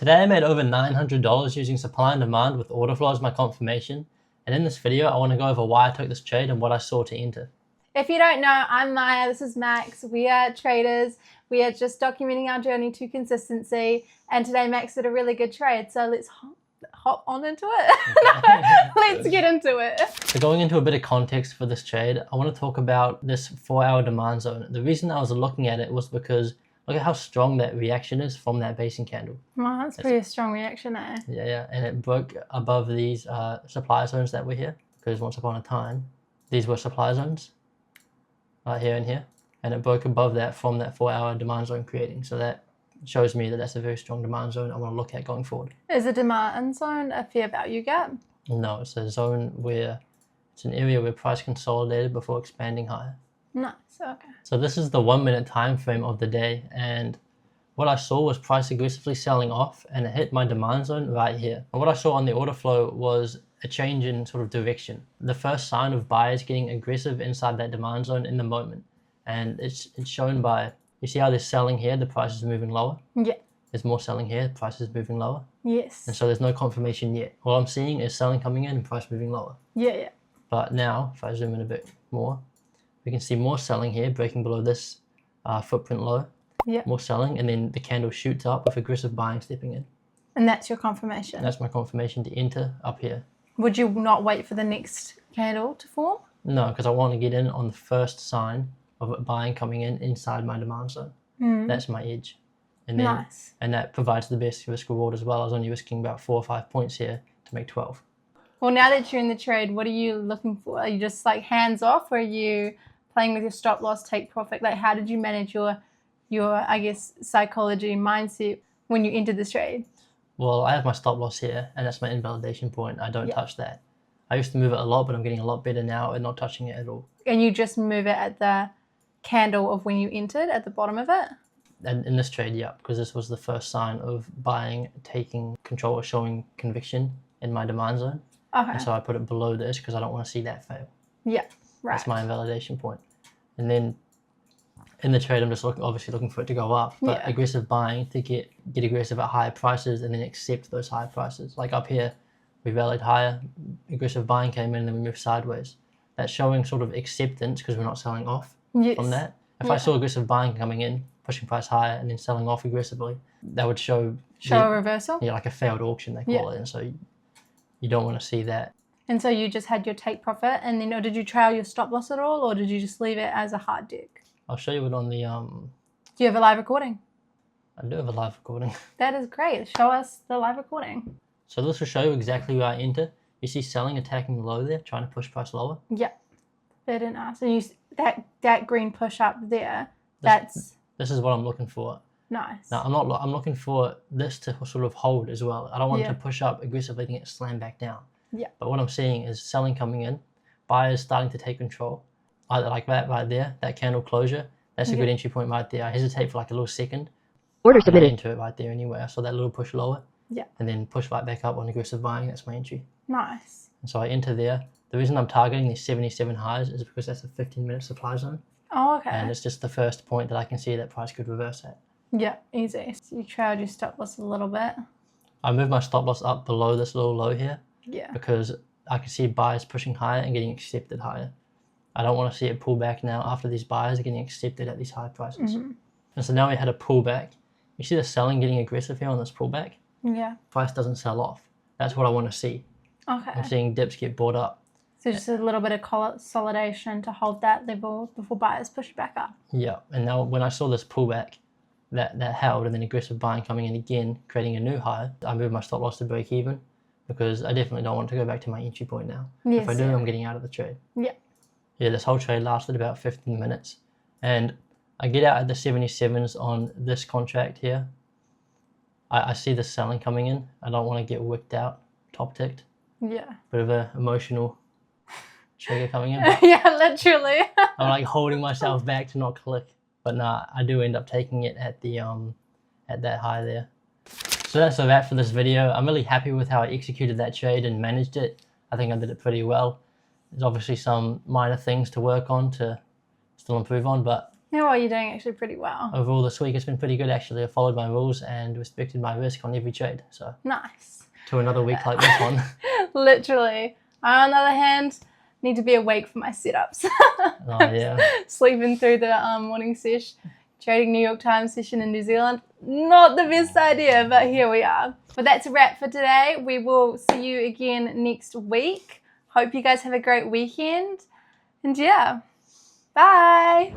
Today I made over $900 using supply and demand with Orderflow as my confirmation, and in this video I want to go over why I took this trade and what I saw to enter. If you don't know, I'm Maya, this is Max. We are traders. We are just documenting our journey to consistency, and today Max did a really good trade, so let's hop on into it. Let's get into it. So going into a bit of context for this trade, I want to talk about this 4-hour demand zone. The reason I was looking at it was because look at how strong that reaction is from that basing candle. Wow, that's pretty strong reaction there. Yeah, and it broke above these supply zones that were here, because once upon a time these were supply zones right here and here, and it broke above that from that 4-hour demand zone creating. So that shows me that that's a very strong demand zone I want to look at going forward. Is a demand zone a fair value gap? No, it's a zone where it's an area where price consolidated before expanding higher. Nice, okay. So this is the 1 minute time frame of the day, and what I saw was price aggressively selling off, and it hit my demand zone right here. And what I saw on the order flow was a change in sort of direction. The first sign of buyers getting aggressive inside that demand zone in the moment, and it's shown by, you see how they're selling here, the price is moving lower? Yeah. There's more selling here, the price is moving lower. Yes. And so there's no confirmation yet. All I'm seeing is selling coming in and price moving lower. Yeah. But now, if I zoom in a bit more, we can see more selling here, breaking below this footprint low. Yeah. More selling, and then the candle shoots up with aggressive buying stepping in. And that's your confirmation? And that's my confirmation to enter up here. Would you not wait for the next candle to form? No, because I want to get in on the first sign of buying coming in inside my demand zone. That's my edge. And then, nice. And that provides the best risk reward as well. I was only risking about 4 or 5 points here to make 12. Well, now that you're in the trade, what are you looking for? Are you just like hands off, or are you playing with your stop loss, take profit? Like, how did you manage your I guess, psychology, mindset when you entered this trade? Well, I have my stop loss here, and that's my invalidation point. I don't touch that. I used to move it a lot, but I'm getting a lot better now at not touching it at all. And you just move it at the candle of when you entered, at the bottom of it? And in this trade, yeah, because this was the first sign of buying, taking control, or showing conviction in my demand zone. Okay. And so I put it below this because I don't want to see that fail. Yeah, right. That's my invalidation point. And then in the trade, I'm just obviously looking for it to go up, but aggressive buying to get aggressive at higher prices and then accept those higher prices. Like up here, we rallied higher, aggressive buying came in, and then we moved sideways. That's showing sort of acceptance because we're not selling off from that. If I saw aggressive buying coming in, pushing price higher, and then selling off aggressively, that would show a reversal? Yeah, like a failed auction, they call it. And so you don't want to see that. And so you just had your take profit, and then or did you trail your stop loss at all, or did you just leave it as a hard deck? I'll show you it on the... Do you have a live recording? I do have a live recording. That is great. Show us the live recording. So this will show you exactly where I enter. You see selling attacking low there, trying to push price lower? Yeah. Bid and ask. And you, that green push up there, this is what I'm looking for. Nice. Now, I'm looking for this to sort of hold as well. I don't want it to push up aggressively and get slammed back down. Yeah. But what I'm seeing is selling coming in, buyers starting to take control. Either like that right there, that candle closure, that's a good entry point right there. I hesitate for like a little second. Order submitted. Into it right there anyway. I saw that little push lower. Yeah. And then push right back up on aggressive buying. That's my entry. Nice. And so I enter there. The reason I'm targeting these 77 highs is because that's a 15-minute supply zone. Oh, okay. And it's just the first point that I can see that price could reverse at. Yeah, easy. So you trailed your stop loss a little bit. I moved my stop loss up below this little low here. Yeah. Because I can see buyers pushing higher and getting accepted higher. I don't want to see it pull back now after these buyers are getting accepted at these high prices. And so now we had a pullback. You see the selling getting aggressive here on this pullback? Yeah. Price doesn't sell off. That's what I want to see. Okay. I'm seeing dips get bought up. So just a little bit of consolidation to hold that level before buyers push it back up. Yeah. And now when I saw this pullback, that held, and then aggressive buying coming in again, creating a new high, I moved my stop loss to break even because I definitely don't want to go back to my entry point now. Yes, if I do, I'm getting out of the trade. Yeah. Yeah, this whole trade lasted about 15 minutes. And I get out at the 77s on this contract here. I see the selling coming in. I don't want to get wicked out, top ticked. Yeah. Bit of an emotional trigger coming in. Yeah, literally. I'm like holding myself back to not click. But nah, I do end up taking it at the at that high there. So that's a wrap for this video. I'm really happy with how I executed that trade and managed it. I think I did it pretty well. There's obviously some minor things to work on to still improve on, but Yeah, well, you're doing actually pretty well. Overall this week it's been pretty good actually. I followed my rules and respected my risk on every trade. So Nice. to another week like this one. Literally. I, on the other hand, need to be awake for my sit-ups. Oh yeah. Sleeping through the morning sesh. Trading New York Times session in New Zealand. Not the best idea, but here we are. But that's a wrap for today. We will see you again next week. Hope you guys have a great weekend. And yeah, bye.